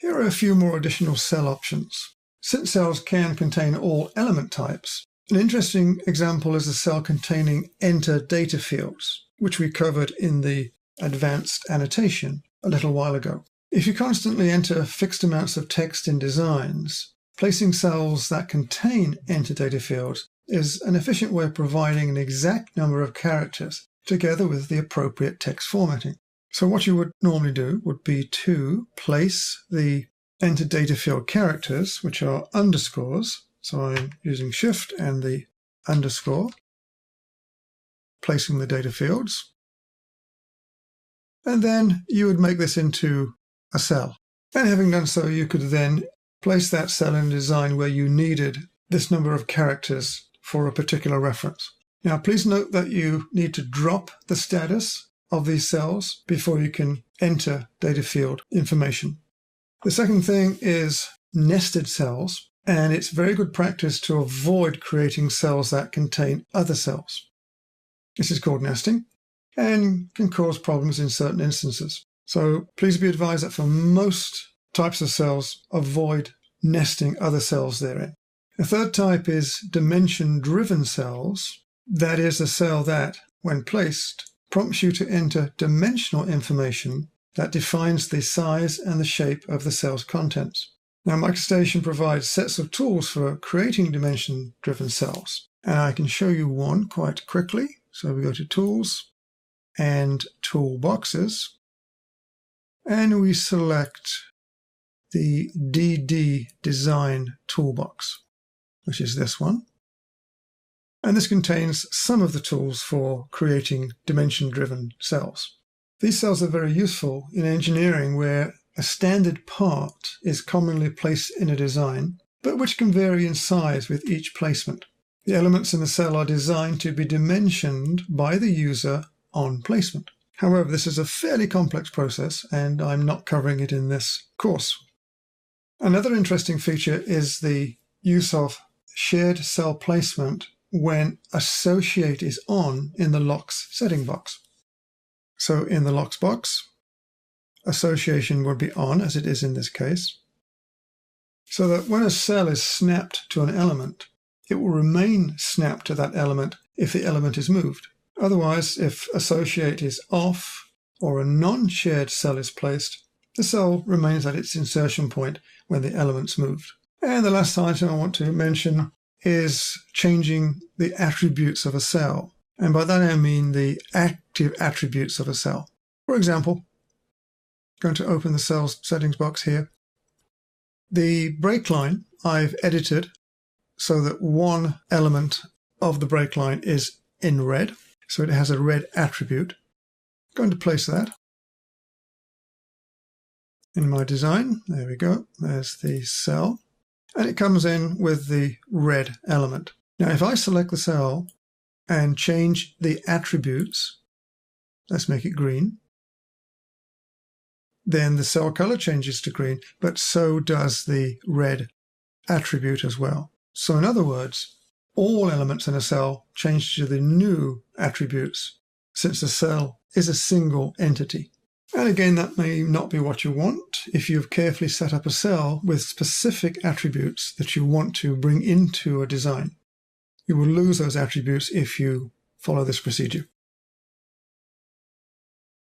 Here are a few more additional cell options. Since cells can contain all element types, an interesting example is a cell containing enter data fields, which we covered in the advanced annotation a little while ago. If you constantly enter fixed amounts of text in designs, placing cells that contain enter data fields is an efficient way of providing an exact number of characters together with the appropriate text formatting. So what you would normally do would be to place the enter data field characters, which are underscores. So I'm using Shift and the underscore, placing the data fields. And then you would make this into a cell. And having done so, you could then place that cell in a design where you needed this number of characters for a particular reference. Now, please note that you need to drop the status of these cells before you can enter data field information. The second thing is nested cells, and it's very good practice to avoid creating cells that contain other cells. This is called nesting and can cause problems in certain instances. So please be advised that for most types of cells, avoid nesting other cells therein. The third type is dimension-driven cells. That is a cell that, when placed, prompts you to enter dimensional information that defines the size and the shape of the cell's contents. Now, MicroStation provides sets of tools for creating dimension-driven cells, and I can show you one quite quickly. So we go to Tools and Toolboxes, and we select the DD Design Toolbox, which is this one. And this contains some of the tools for creating dimension-driven cells. These cells are very useful in engineering where a standard part is commonly placed in a design, but which can vary in size with each placement. The elements in the cell are designed to be dimensioned by the user on placement. However, this is a fairly complex process, and I'm not covering it in this course. Another interesting feature is the use of shared cell placement when Associate is on in the Locks setting box. So in the Locks box, Association would be on, as it is in this case, so that when a cell is snapped to an element, it will remain snapped to that element if the element is moved. Otherwise, if Associate is off or a non-shared cell is placed, the cell remains at its insertion point when the element's moved. And the last item I want to mention is changing the attributes of a cell. And by that I mean the active attributes of a cell. For example, I'm going to open the Cells settings box here. The break line I've edited so that one element of the break line is in red. So it has a red attribute. I'm going to place that in my design. There we go. There's the cell. And it comes in with the red element. Now, if I select the cell and change the attributes, let's make it green, then the cell color changes to green, but so does the red attribute as well. So in other words, all elements in a cell change to the new attributes, since the cell is a single entity. And again, that may not be what you want if you've carefully set up a cell with specific attributes that you want to bring into a design. You will lose those attributes if you follow this procedure.